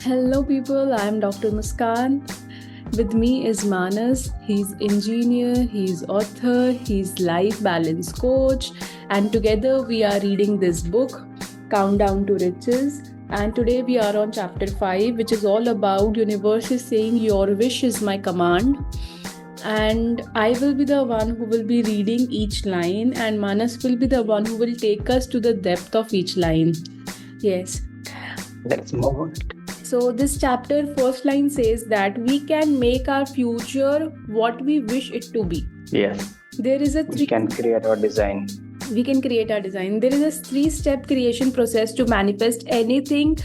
Hello, people. I'm Dr. Muskan. With me is Manas. He's engineer, he's author, he's life balance coach, and together we are reading this book, Countdown to Riches. And today we are on chapter 5, which is all about universe is saying your wish is my command. And I will be the one who will be reading each line, and Manas will be the one who will take us to the depth of each line. Yes. Let's move on. So this chapter first line says that we can make our future what we wish it to be. Yes. There is a We can create our design. We can create our design. There is a 3-step creation process to manifest anything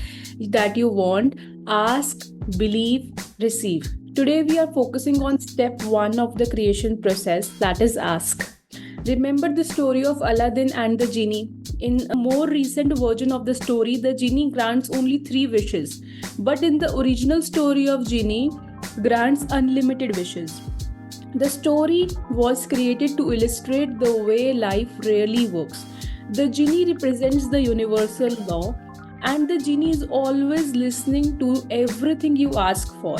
that you want. Ask, believe, receive. Today we are focusing on step 1 of the creation process, that is ask. Remember the story of Aladdin and the genie. In a more recent version of the story, the genie grants only 3 wishes. But in the original story of genie, grants unlimited wishes. The story was created to illustrate the way life really works. The genie represents the universal law, and the genie is always listening to everything you ask for.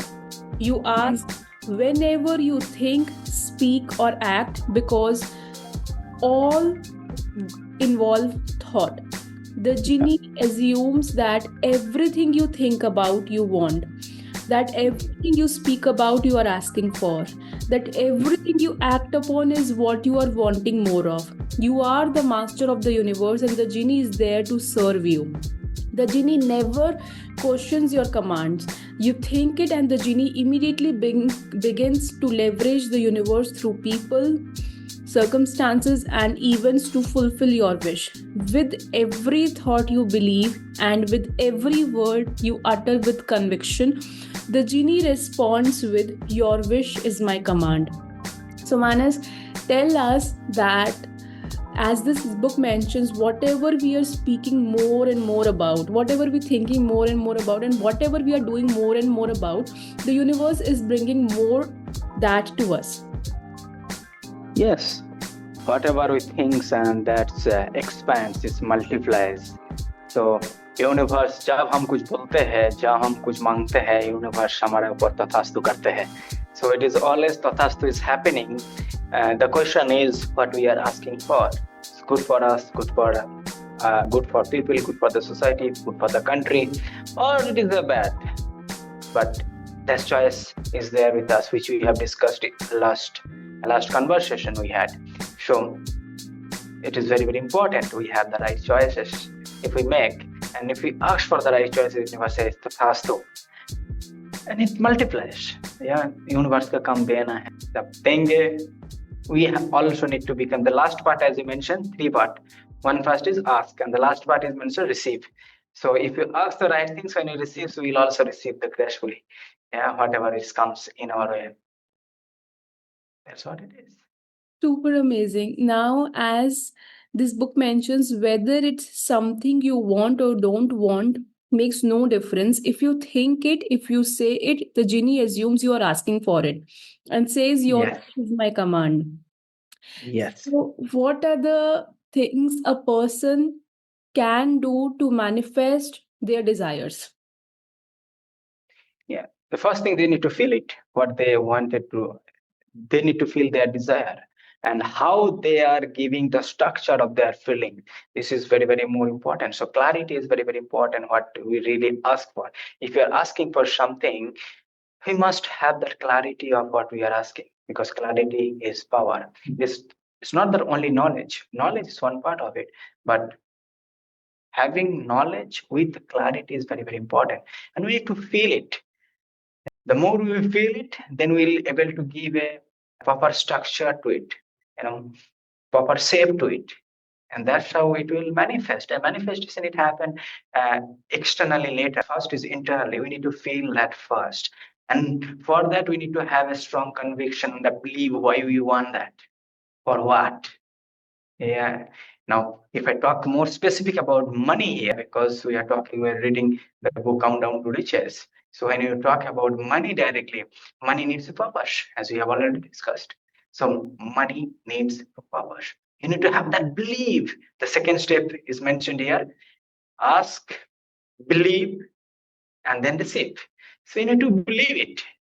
You ask whenever you think, speak, or act because all involve thought. The genie assumes that everything you think about you want, that everything you speak about you are asking for, that everything you act upon is what you are wanting more of. You are the master of the universe, and the genie is there to serve you. The genie never questions your commands. You think it, and the genie immediately begins to leverage the universe through people, circumstances, and events to fulfill your wish. With every thought you believe and with every word you utter with conviction, the genie responds with, "Your wish is my command." So, Manas, tell us that as this book mentions, whatever we are speaking more and more about, whatever we're thinking more and more about, and whatever we are doing more and more about, the universe is bringing more that to us. Yes. Whatever we think and that expands, it multiplies. So universe जब हम कुछ बोलते हैं, जब हम कुछ मांगते हैं, यूनिवर्स हमारे ऊपर तथास्तु करते हैं. So it is always tathastu is happening. The question is what we are asking for. It's good for us, good for people, good for the society, good for the country, or it is a bad. But that choice is there with us, which we have discussed in last conversation we had. So it is very, very important we have the right choices if we make, and if we ask for the right choices, universe says tathastu, and it multiplies. Yeah, universe ka kam dena hai, tab denge. We also need to become the last part, as you mentioned, 3 part. One first is ask, and the last part is mentioned receive. So if you ask the right things, when you receive, so we'll also receive the gracefully. Yeah, whatever it comes in our way. That's what it is. Super amazing. Now, as this book mentions, whether it's something you want or don't want makes no difference. If you think it, if you say it, the genie assumes you are asking for it and says, "Your Yes. is my command." Yes. So, what are the things a person can do to manifest their desires? Yeah. The first thing, they need to feel it, what they wanted to. They need to feel their desire and how they are giving the structure of their feeling. This is very, very more important. So clarity is very, very important, what we really ask for. If you are asking for something, we must have that clarity of what we are asking, because clarity is power. It's not the only knowledge. Knowledge is one part of it, but having knowledge with clarity is very, very important. And we need to feel it. The more we feel it, then we'll able to give a proper structure to it, proper shape to it, and that's how it will manifest. A manifestation, it happen externally later. First is internally. We need to feel that first, and for that we need to have a strong conviction that believe why we want that, for what. Yeah. Now, if I talk more specific about money here, because we're reading the book Countdown to Riches. So when you talk about money directly, money needs a purpose, as we have already discussed. So money needs a purpose. You need to have that belief. The second step is mentioned here. Ask, believe, and then receive. So you need to believe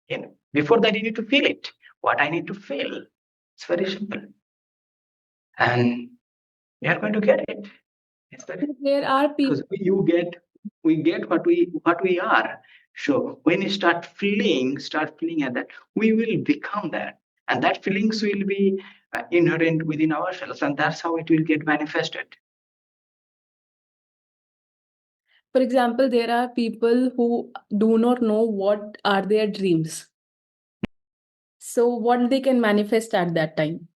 it. Before that, you need to feel it. What I need to feel. It's very simple, and you are going to get it. It's very There are people. because we get what we are. So when you start feeling at that, we will become that, and that feelings will be inherent within ourselves, and that's how it will get manifested. For example, there are people who do not know what are their dreams. So what they can manifest at that time?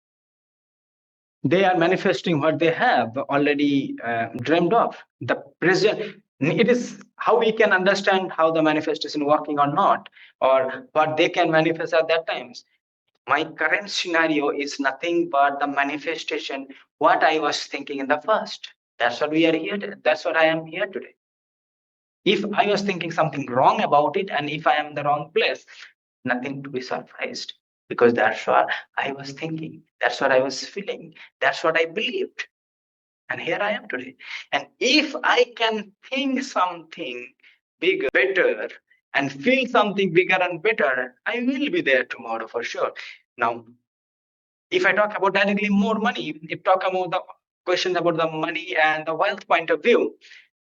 They are manifesting what they have already dreamed of. The present, it is how we can understand how the manifestation working or not, or what they can manifest at that times. My current scenario is nothing but the manifestation what I was thinking in the past. That's what we are here. That's what I am here today. If I was thinking something wrong about it, and if I am in the wrong place, nothing to be surprised, because that's what I was thinking. That's what I was feeling. That's what I believed. And here I am today. And if I can think something bigger, better, and feel something bigger and better, I will be there tomorrow for sure. Now, if I talk about directly more money, if talk about the question about the money and the wealth point of view,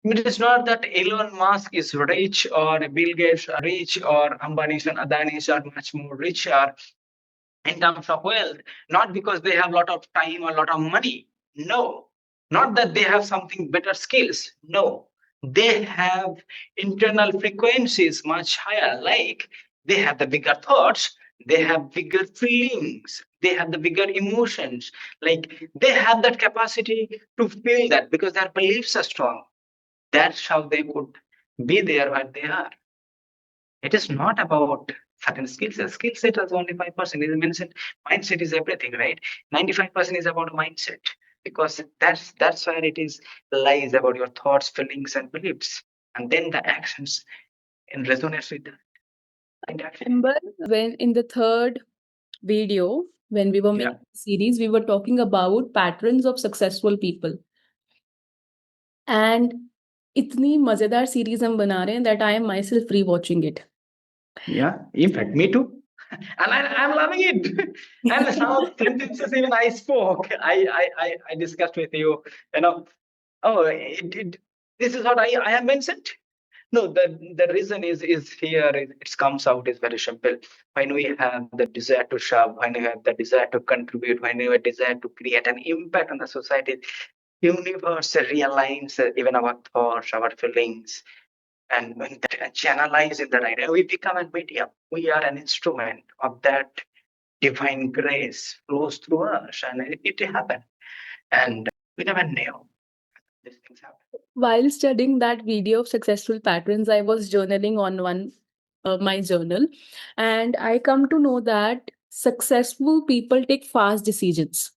it is not that Elon Musk is rich or Bill Gates are rich or Ambani's and Adani's are much more richer in terms of wealth, not because they have a lot of time or a lot of money. No, not that they have something better skills. No, they have internal frequencies much higher. Like they have the bigger thoughts, they have bigger feelings, they have the bigger emotions. Like they have that capacity to feel that because their beliefs are strong. That's how they could be there where they are. It is not about certain skill set. Skill set is only 5%. Is mentioned mindset is everything, right? 95% is about mindset because that's where it is lies about your thoughts, feelings, and beliefs, and then the actions in resonance with that. And action. Remember when in the third video, when we were Yeah, making the series, we were talking about patterns of successful people. And इतनी मजेदार series हम बना रहे हैं that I am myself rewatching it. yeah. In fact, me too. And I'm loving it. And some of the sentences even I spoke, I discussed with you. You know, oh, this is what I have mentioned. No, the reason is here. It comes out is very simple. When we have the desire to serve, when we have the desire to contribute, when we have a desire to create an impact on the society, universe realigns even our thoughts, our feelings, and when that channelize in the right, we become a medium. We are an instrument of that divine grace flows through us, and it happened. And we never knew these things happen. While studying that video of successful patterns, I was journaling on one my journal, and I come to know that successful people take fast decisions.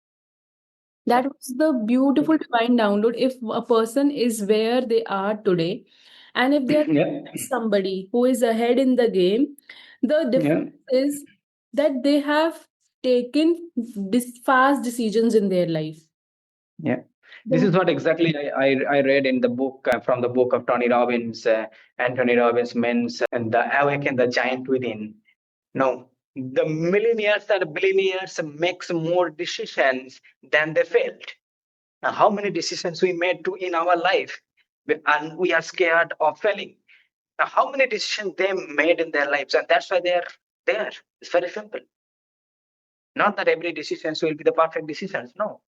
That was the beautiful divine download. If a person is where they are today, and if they are Yeah, somebody who is ahead in the game, the yeah, difference is that they have taken fast decisions in their life. yeah. This is what exactly I read in the book from the book of Tony Robbins. Anthony Robbins mentions and the awaken the giant within. No, the millionaires and billionaires makes more decisions than they failed. Now, how many decisions we made to in our life, and we are scared of failing. Now, how many decisions they made in their lives, and that's why they are there. It's very simple. Not that every decisions will be the perfect decisions. No.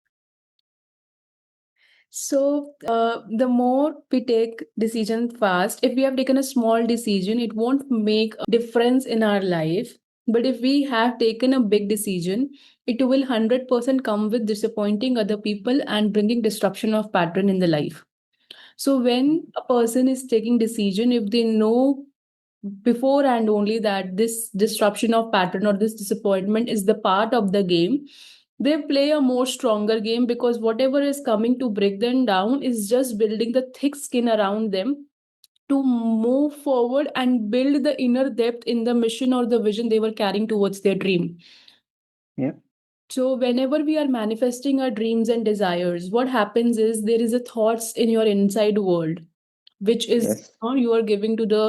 So, the more we take decision fast, if we have taken a small decision, it won't make a difference in our life. But if we have taken a big decision, it will 100% come with disappointing other people and bringing disruption of pattern in the life. So when a person is taking decision, if they know before and only that this disruption of pattern or this disappointment is the part of the game, they play a more stronger game, because whatever is coming to break them down is just building the thick skin around them to move forward and build the inner depth in the mission or the vision they were carrying towards their dream. Yeah. So whenever we are manifesting our dreams and desires, what happens is there is a thoughts in your inside world. which is Yes. you are giving to the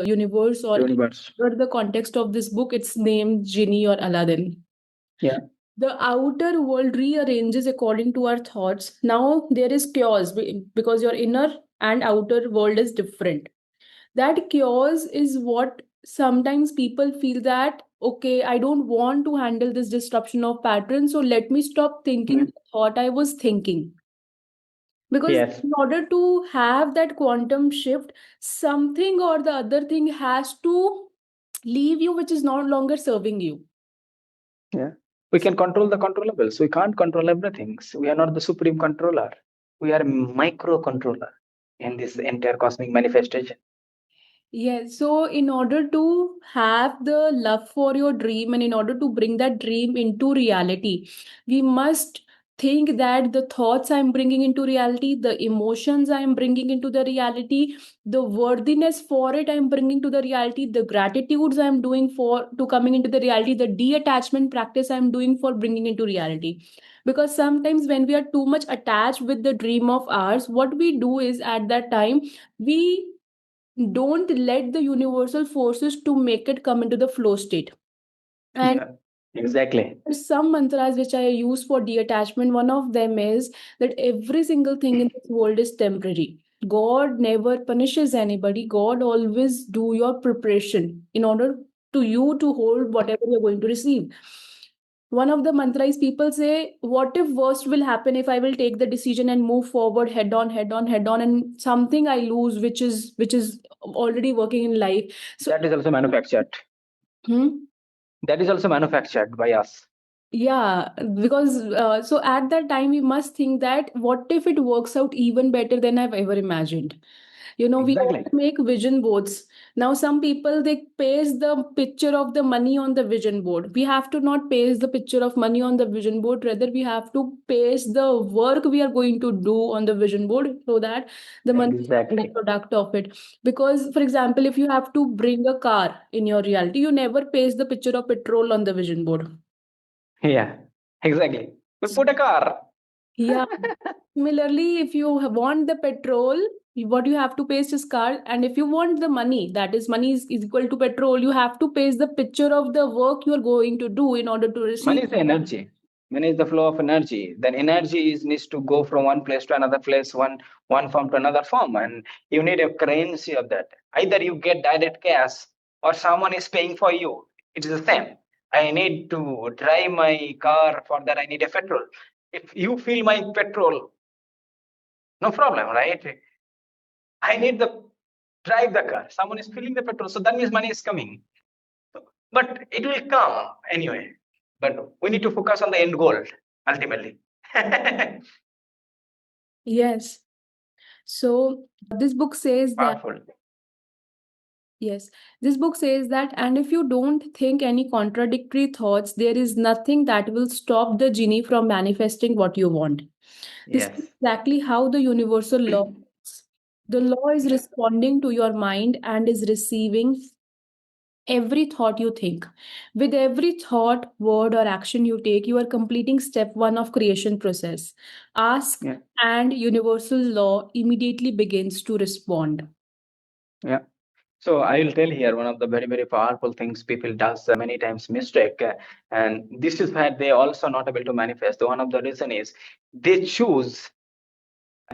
universe, or Universe. the context of this book, it's named Genie or Aladdin. Yeah. The outer world rearranges according to our thoughts. Now there is chaos because your inner and outer world is different. That chaos is what sometimes people feel that, okay, I don't want to handle this disruption of patterns, so let me stop thinking Mm. the thought I was thinking. Because Yes. in order to have that quantum shift, something or the other thing has to leave you, which is no longer serving you. Yeah. We can control the controllables. We can't control everything. So we are not the supreme controller. We are a micro controller in this entire cosmic manifestation. Yes, so in order to have the love for your dream and in order to bring that dream into reality, we must think that the thoughts I'm bringing into reality, the emotions I'm bringing into the reality, the worthiness for it I'm bringing to the reality, the gratitudes I'm doing for to coming into the reality, the detachment practice I'm doing for bringing into reality. Because sometimes when we are too much attached with the dream of ours, what we do is at that time, we don't let the universal forces to make it come into the flow state. And Yeah. Exactly. there's some mantras which I use for detachment. One of them is that every single thing in this world is temporary. God never punishes anybody. God always do your preparation in order to you to hold whatever you're going to receive. One of the mantras people say, what if worst will happen if I will take the decision and move forward head on, head on, head on, and something I lose, which is already working in life. So That is also manufactured. hmm? That is also manufactured by us. Yeah, because so at that time we must think that what if it works out even better than I've ever imagined. We all Exactly. make vision boards. Now some people, they paste the picture of the money on the vision board. We have to not paste the picture of money on the vision board, rather we have to paste the work we are going to do on the vision board, so that the money is the Exactly. product of it. Because for example, if you have to bring a car in your reality, you never paste the picture of petrol on the vision board. Yeah. Exactly. We put a car. Yeah. Similarly, if you want the petrol, what you have to paste is car. And if you want the money, that is money is equal to petrol, you have to paste the picture of the work you are going to do in order to receive. Money is the energy. Money is the flow of energy. Then energy is needs to go from one place to another place, one form to another form, and you need a currency of that. Either you get direct cash or someone is paying for you. It is the same. I need to drive my car. For that, I need a petrol. If you fill my petrol, no problem, right? I need the drive the car. Someone is filling the petrol, so that means money is coming. But it will come anyway. But we need to focus on the end goal ultimately. Yes. So this book says that, Powerful. yes, this book says that, and if you don't think any contradictory thoughts, there is nothing that will stop the genie from manifesting what you want. This is Yes. exactly how the universal law works. The law is Yeah. responding to your mind and is receiving every thought you think. With every thought, word, or action you take, you are completing step one of creation process. Ask, Yeah. and universal law immediately begins to respond. Yeah. So I will tell here one of the very, very powerful things people does many times mistake, and this is where they also not able to manifest. One of the reason is they choose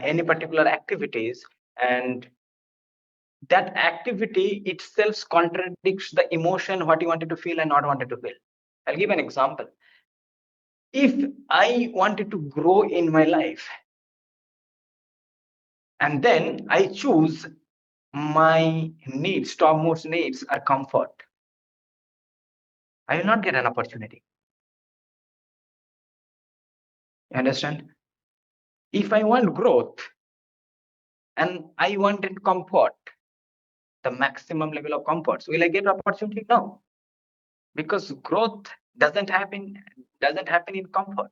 any particular activities, and that activity itself contradicts the emotion what you wanted to feel and not wanted to feel. I'll give an example. If I wanted to grow in my life and then I choose my needs, topmost needs are comfort, I will not get an opportunity. You understand? If I want growth and I wanted comfort, the maximum level of comforts, will I get opportunity? No, because growth doesn't happen in comfort.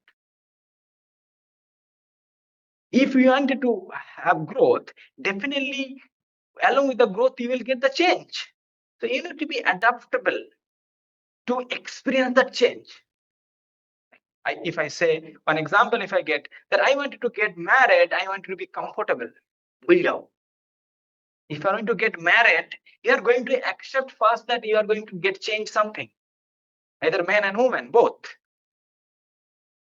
If you wanted to have growth, definitely along with the growth you will get the change. So you need to be adaptable to experience that change. If I say one example, if I get that I wanted to get married, I wanted to be comfortable. Will you? If you are going to get married, you are going to accept first that you are going to get change something, either man and woman, both.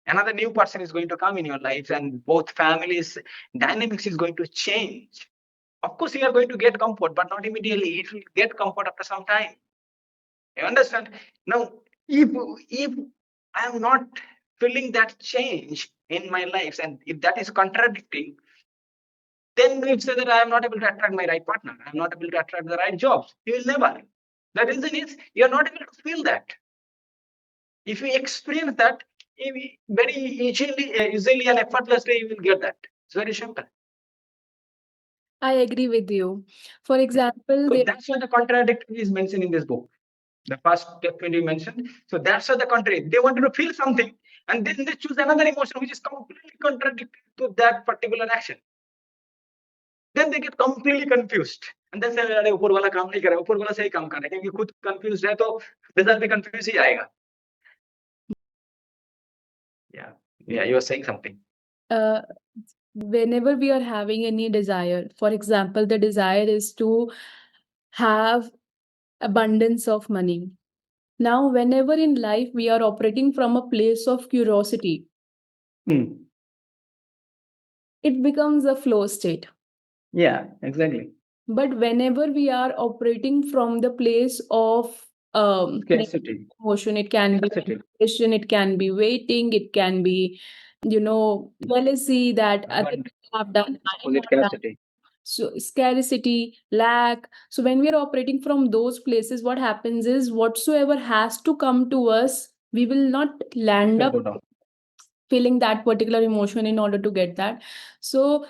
Another new person is going to come in your life, and both families dynamics is going to change. Of course, you are going to get comfort, but not immediately. It will get comfort after some time. You understand? Now, if I am not feeling that change in my life, and if that is contradicting, then we say that I am not able to attract my right partner. I am not able to attract the right jobs. You will never. The reason is you are not able to feel that. If you experience that, very easily and effortlessly, you will get that. It's very simple. I agree with you. For example, So that's why the contradictory is mentioned in this book. The first statement you mentioned. So that's why the contrary. They wanted to feel something, and then they choose another emotion which is completely contradictory to that particular action. Then they get completely confused. And then say, अरे ऊपर वाला काम नहीं कर रहा, ऊपर वाला सही काम कर रहा है, क्योंकि खुद confused है तो result भी confused ही आएगा. Yeah, you were saying something. Whenever we are having any desire, for example, the desire is to have abundance of money. Now, whenever in life we are operating from a place of curiosity, it becomes a flow state. Yeah, exactly. But whenever we are operating from the place of Scarcity. emotion, it can be Scarcity. depression, it can be waiting, it can be, jealousy that other Abundance. people have done, I have Opposite done. scarcity. So scarcity, lack. So when we are operating from those places, what happens is whatsoever has to come to us, we will not land Shall up go down. feeling that particular emotion in order to get that. So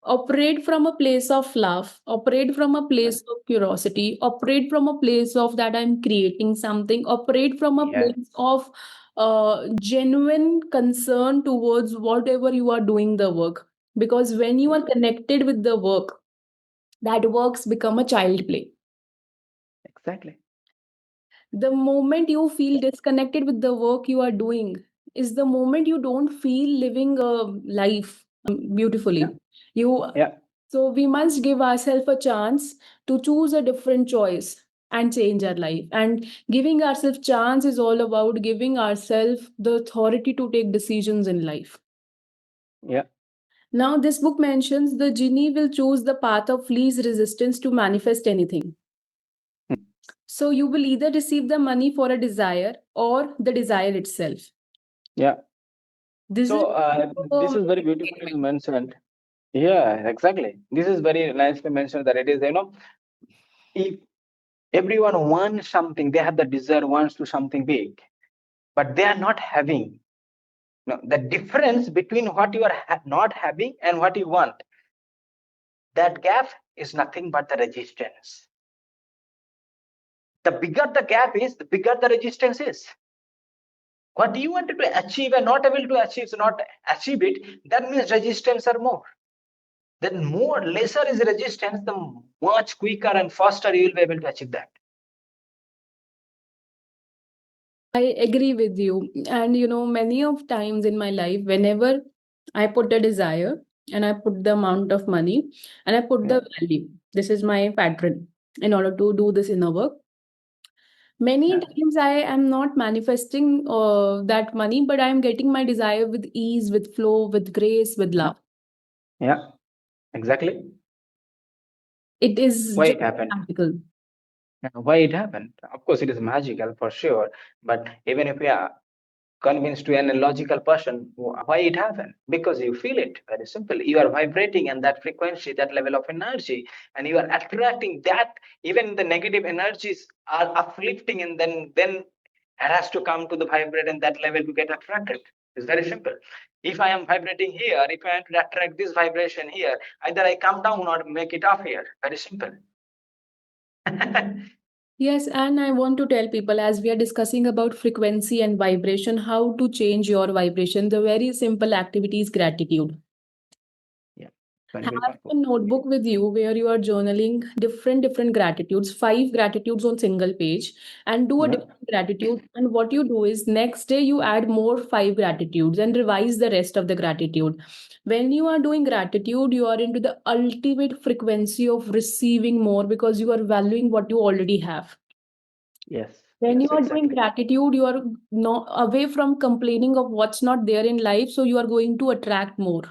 operate from a place of love, operate from a place of curiosity, operate from a place of that I'm creating something, operate from a Yeah. place of genuine concern towards whatever you are doing the work. Because when you are connected with the work, that works become a child play. Exactly. The moment you feel disconnected with the work you are doing is the moment you don't feel living a life beautifully. Yeah. So we must give ourselves a chance to choose a different choice and change our life. And giving ourselves chance is all about giving ourselves the authority to take decisions in life. Yeah. Now, this book mentions the genie will choose the path of least resistance to manifest anything. So you will either receive the money for a desire or the desire itself. Yeah. This So this is very is beautifully mentioned. Yeah, exactly. This is very nicely mentioned that it is, if everyone wants something, they have the desire, wants to something big, but they are not having. No, the difference between what you are not having and what you want, that gap is nothing but the resistance. The bigger the gap is, the bigger the resistance is. What you wanted to achieve and not able to achieve, so not achieve it, that means resistance are more. Then more lesser is resistance, the much quicker and faster you will be able to achieve that. I agree with you. And many of times in my life, whenever I put a desire and I put the amount of money and I put the value, this is my pattern in order to do this inner work. Many times I am not manifesting that money, but I am getting my desire with ease, with flow, with grace, with love. Yeah, exactly. It is Why just it happened? magical. Why it happened? Of course, it is magical for sure. But even if we are convinced to an illogical person, why it happened? Because you feel it. Very simple. You are vibrating in that frequency, that level of energy, and you are attracting that. Even the negative energies are uplifting, and then it has to come to the vibrate and that level to get attracted. It's very simple. If I am vibrating here, if I want to attract this vibration here, either I come down or make it up here. Very simple. Yes, and I want to tell people as we are discussing about frequency and vibration, how to change your vibration. The very simple activity is gratitude. Yeah. very, very Have powerful. a notebook with you where you are journaling different gratitudes, 5 gratitudes on single page, and do a Yeah. different gratitude. And what you do is next day you add more 5 gratitudes and revise the rest of the gratitude. When you are doing gratitude, you are into the ultimate frequency of receiving more because you are valuing what you already have. Yes. When you Yes. are doing Exactly. gratitude, you are not away from complaining of what's not there in life, so you are going to attract more.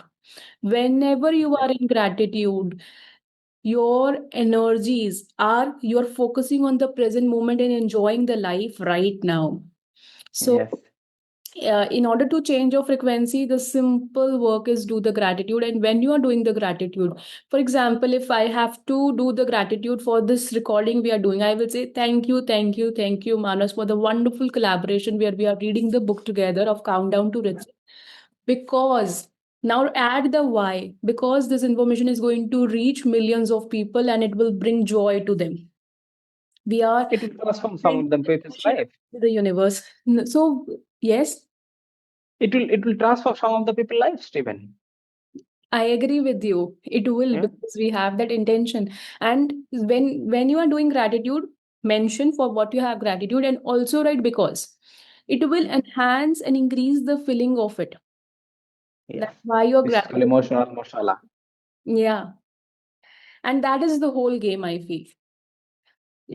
Whenever you are in gratitude, your energies are you're focusing on the present moment and enjoying the life right now. So Yes. in order to change your frequency, the simple work is do the gratitude. And when you are doing the gratitude, for example, if I have to do the gratitude for this recording we are doing, I will say thank you, Manas, for the wonderful collaboration where we are reading the book together of Countdown to Riches. Because now add the why, because this information is going to reach millions of people and it will bring joy to them. We are It will transform some bringing of them people's information life. to the universe. So yes, It will transform some of the people's lives, Stephen. I agree with you. It will, Yeah. because we have that intention. And when you are doing gratitude, mention for what you have gratitude and also write because it will enhance and increase the feeling of it. Yes. That's why you're This is called gratitude. emotional masala. Yeah. And that is the whole game, I feel.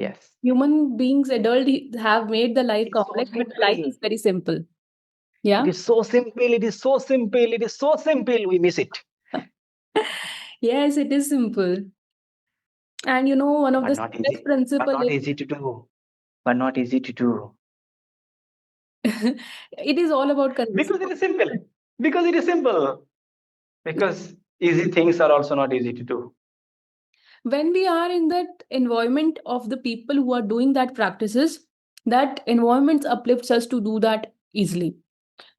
Yes. Human beings, adult, have made the life It's so complex, but life simple. is very simple. It Yeah. is so simple. It is so simple. It is so simple. We miss it, Yes, it is simple. And one of but the not simplest easy. But principle not is easy to do. But not easy to do it is all about because it consistency. is simple. Because it is simple. Because easy things are also not easy to do. When we are in that environment of the people who are doing that practices, that environment uplifts us to do that easily.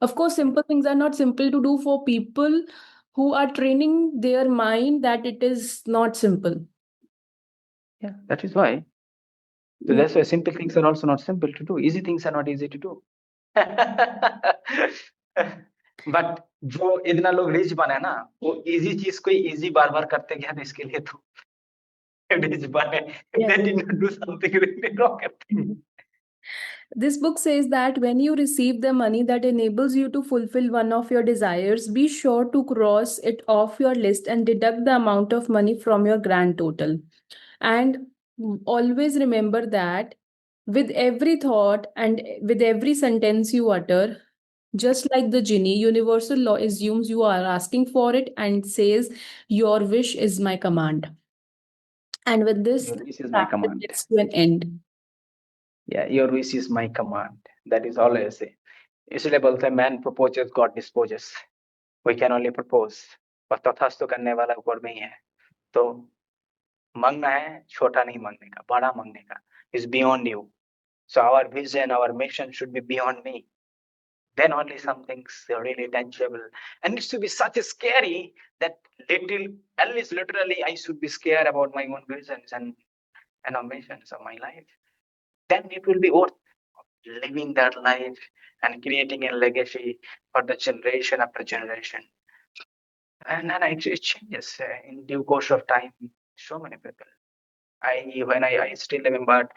Of course, simple things are not simple to do for people who are training their mind that it is not simple. Yeah, that is why. So Yeah. that's why simple things are also not simple to do. Easy things are not easy to do. But जो इतना लोग rich बने ना, वो easy चीज को easy बार बार करते गया, तो इसके लिए तो रिच बने. Yeah. They did not do something really wrong. This book says that when you receive the money that enables you to fulfill one of your desires, be sure to cross it off your list and deduct the amount of money from your grand total. And always remember that with every thought and with every sentence you utter, just like the genie, universal law assumes you are asking for it and says, your wish is my command. And with this, Your the wish is my practice command. gets to an end. Yeah, your wish is my command. That is all I say. इसलिए बोलते हैं man proposes, God disposes. We can only propose. पर तथास्तु करने वाला ऊपर में ही है. तो मांगना है, छोटा नहीं मांगने का, बड़ा मांगने का. Is beyond you. So our vision, our mission should be beyond me. Then only something's really tangible. And it should be such a scary that little, at least literally, I should be scared about my own visions and ambitions of my life. Then it will be worth living that life and creating a legacy for the generation after generation. And it changes in due course of time. So many people. I still remember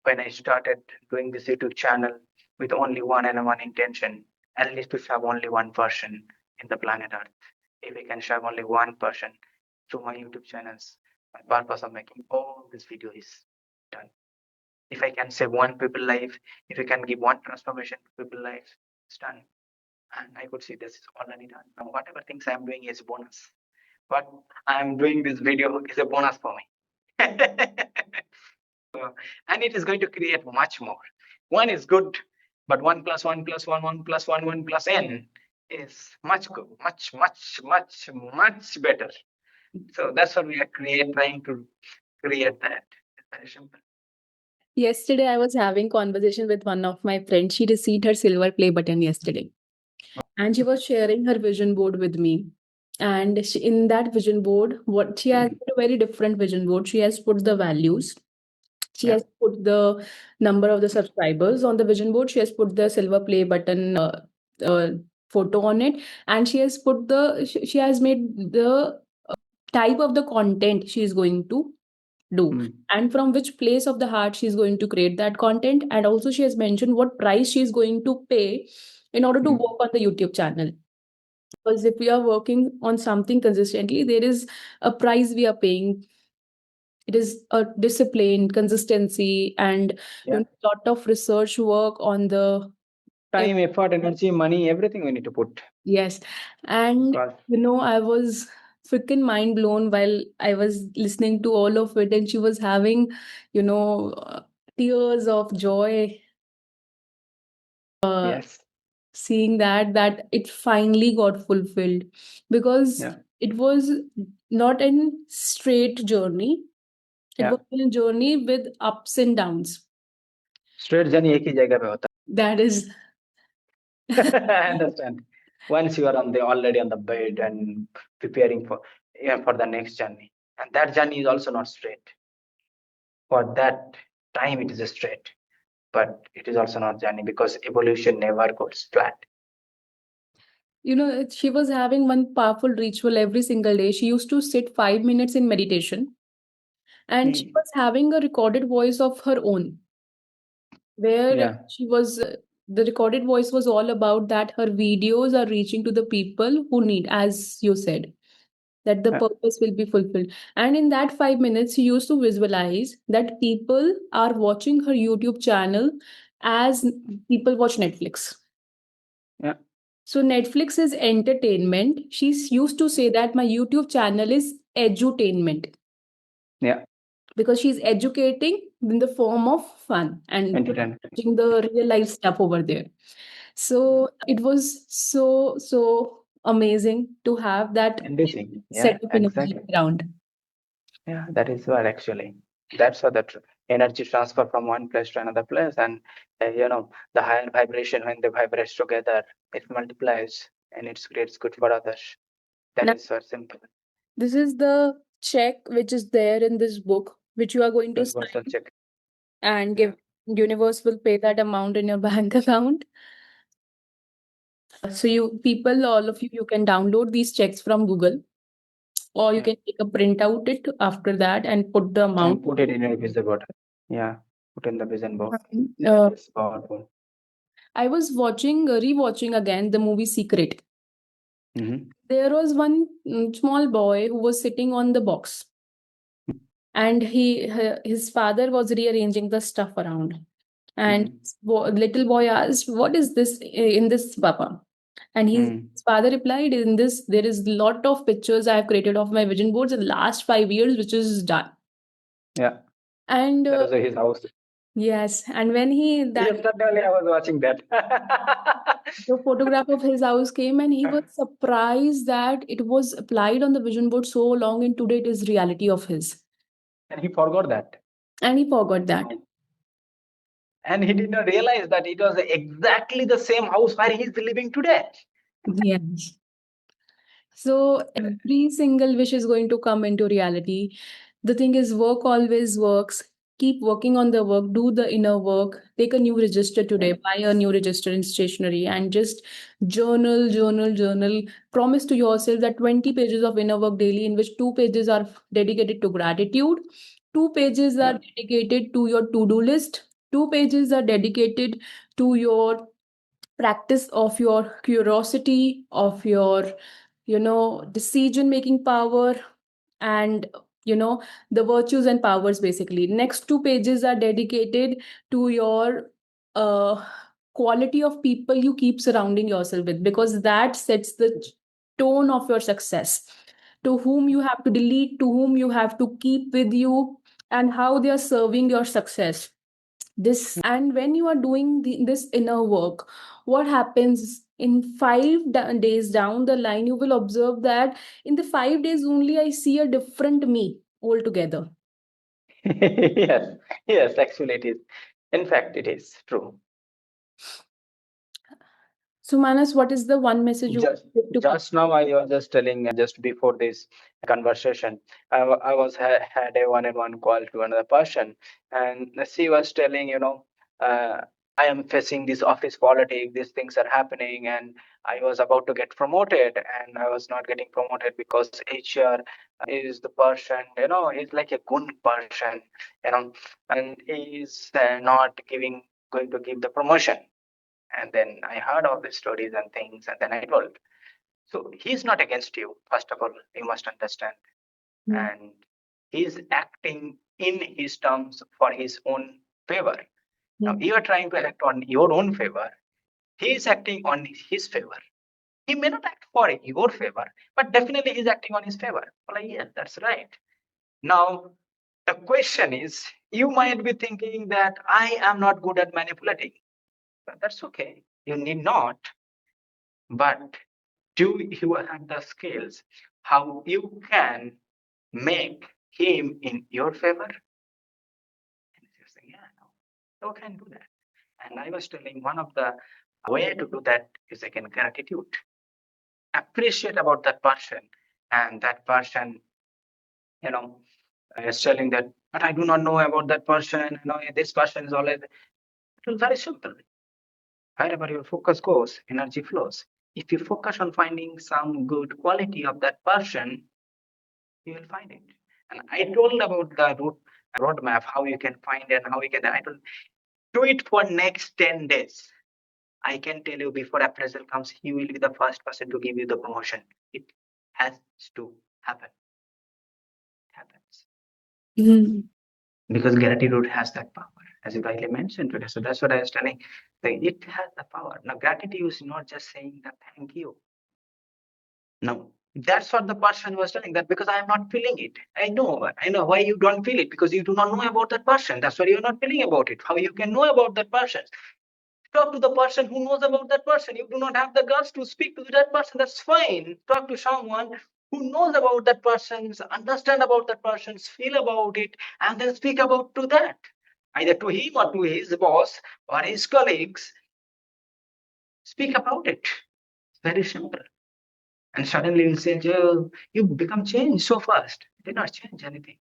when I started doing this YouTube channel with only one intention, at least to serve only one person in the planet Earth. If we can serve only one person through my YouTube channels, my purpose of making all this video is done. If I can save one people life, if I can give one transformation to people life, it's done. And I could see this is already done. Now whatever things I'm doing is bonus. What I'm doing this video is a bonus for me. And it is going to create much more. One is good, but 1 plus 1 plus 1 plus 1 1 plus n is much good, much better. So that's what we are trying to create that. It's very simple. Yesterday, I was having conversation with one of my friends. She received her silver play button yesterday, and she was sharing her vision board with me. And in that vision board, what she has put a very different vision board. She has put the values. She Yeah. has put the number of the subscribers on the vision board. She has put the silver play button uh, photo on it, and she has put the she has made the type of the content she is going to do, and from which place of the heart she is going to create that content, and also she has mentioned what price she is going to pay in order to work on the YouTube channel. Because if we are working on something consistently, there is a price we are paying. It is a discipline, consistency, and lot of research work on the Time, effort, energy, money, everything we need to put. yes. And I was freaking mind blown while I was listening to all of it, and she was having, tears of joy. Yes. Seeing that it finally got fulfilled, because it was not a straight journey. It was a journey with ups and downs. Straight journey एक ही जगह पे होता That is है. I understand. Once you are already on the bed and preparing for the next journey, and that journey is also not straight. For that time, it is straight, but it is also not journey, because evolution never goes flat. She was having one powerful ritual every single day. She used to sit 5 minutes in meditation, and she was having a recorded voice of her own, where she was the recorded voice was all about that her videos are reaching to the people who need, as you said, that the purpose will be fulfilled. And in that 5 minutes, she used to visualize that people are watching her YouTube channel as people watch Netflix. So Netflix is entertainment. She's used to say that my YouTube channel is edutainment. Because she's educating in the form of fun and watching the real life stuff over there. So it was so amazing to have that setup in a background. Yeah, that is what actually. That's how the energy transfer from one place to another place, and the higher vibration, when they vibrate together, it multiplies and it creates good for others. That is so simple. This is the check which is there in this book, which you are going to sign, check. and give universe will pay that amount in your bank account. So all of you can download these checks from Google, or you can take a printout it after that and put the amount. And put it in your vision board. Yeah, put in the vision board. It's powerful. I was rewatching again the movie Secret. There was one small boy who was sitting on the box, and his father was rearranging the stuff around, and little boy asked, "What is this in this, Papa?" And his father replied, "In this, there is lot of pictures I have created of my vision boards in the last 5 years, which is done." Yeah. And that was his house. yes, and when Yesterday I was watching that. the photograph of his house came, and he was surprised that it was applied on the vision board so long, and today it is reality of his. And he forgot that. And he forgot that. And he did not realize that it was exactly the same house where he's living today. Yes. So every single wish is going to come into reality. The thing is, work always works. Keep working on the work, do the inner work, take a new register today, buy a new register in stationery, and just journal, journal, journal. Promise to yourself that 20 pages of inner work daily, in which 2 pages are dedicated to gratitude, 2 pages are dedicated to your to-do list, 2 pages are dedicated to your practice of your curiosity, of your decision making power, and the virtues and powers. Basically, next 2 pages are dedicated to your quality of people you keep surrounding yourself with, because that sets the tone of your success. To whom you have to delete, to whom you have to keep with you, and how they are serving your success. This, and when you are doing this inner work, what happens in 5 days down the line, you will observe that in the 5 days only I see a different me altogether. Yes, actually it is. In fact, it is true. So Manas, what is the one message you just now I was just telling, just before this conversation, I was had a one-on-one call to another person, and she was telling, I am facing this office politics, these things are happening, and I was about to get promoted, and I was not getting promoted because HR is the person, he's like a good person, you know, and he's not going to give the promotion. And then I heard all these stories and things, and then I told. So he's not against you, first of all, you must understand. And he's acting in his terms for his own favor. Now you are trying to act on your own favor. He is acting on his favor. He may not act for your favor, but definitely he's acting on his favor. Well, yeah, that's right. Now, the question is, you might be thinking that I am not good at manipulating. But that's okay. You need not. But do you have the skills how you can make him in your favor? And you're saying, yeah, no, you can do that. And I was telling one of the way to do that is again gratitude. Appreciate about that person, and that person, you know, is telling that, but I do not know about that person. This person is always. It is very simple. Wherever your focus goes, energy flows. If you focus on finding some good quality of that person, you will find it. And I told about the roadmap, how you can find and how you can. I told do it for next 10 days. I can tell you before appraisal comes, he will be the first person to give you the promotion. It has to happen. It happens. Because gratitude has that power, as you rightly mentioned today. So that's what I was telling. It has the power. Now, gratitude is not just saying that thank you. No, that's what the person was telling. That because I am not feeling it. I know why you don't feel it, because you do not know about that person. That's why you're not feeling about it. How you can know about that person? Talk to the person who knows about that person. You do not have the guts to speak to that person. That's fine. Talk to someone who knows about that person's, understand about that person's, feel about it, and then speak about to that, either to him or to his boss or his colleagues. Speak about it. It's very simple. And suddenly you'll say, Joe, you become changed so fast. Did not change anything.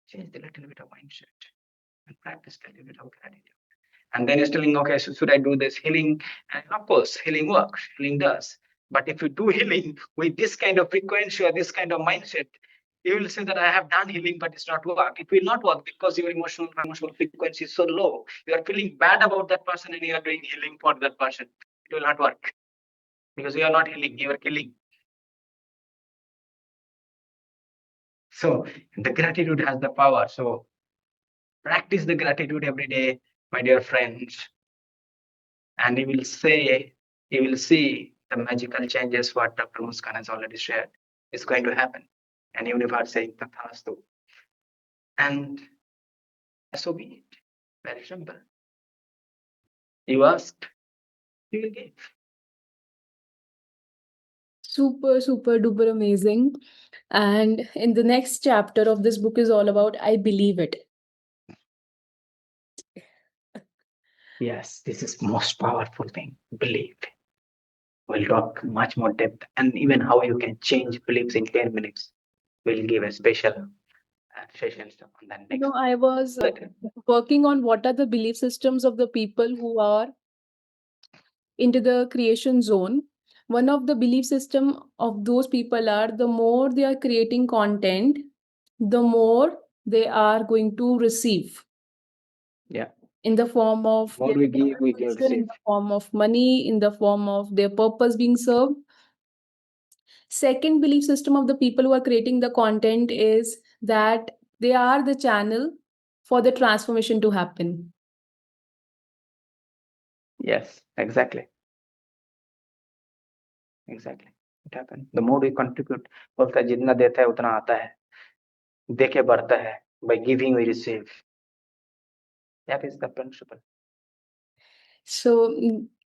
Change the little bit of mindset and practice a little bit of gratitude. And then you're telling, okay, so should I do this healing? And of course, healing works, healing does. But if you do healing with this kind of frequency or this kind of mindset, you will say that I have done healing, but it's not work. It will not work because your emotional frequency is so low. You are feeling bad about that person and you are doing healing for that person. It will not work because you are not healing, you are killing. So the gratitude has the power. So practice the gratitude every day, my dear friends, and you will see the magical changes what Dr. Muskan has already shared is going to happen. And universe saying Tathastu. And so be it. Very simple. You asked, you will give. Super, super duper amazing. And in the next chapter of this book is all about I believe it. Yes, this is most powerful thing. Believe. We'll talk much more depth and even how you can change beliefs in 10 minutes. We'll give a special session on that next. I was working on what are the belief systems of the people who are into the creation zone. One of the belief system of those people are the more they are creating content, the more they are going to receive. Yeah. In the form of More we give, we in receive. the form of money, in the form of their purpose being served. Second belief system of the people who are creating the content is that they are the channel for the transformation to happen. Yes, exactly. Exactly. It happens. The more we contribute, बोलता है जितना देता है उतना आता है, देके बढ़ता है. By giving we receive. That is the principle. So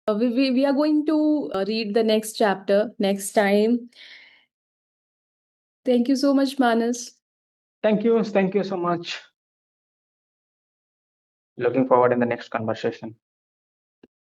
we are going to read the next chapter next time. Thank you so much, Manas. Thank you so much. Looking forward in the next conversation.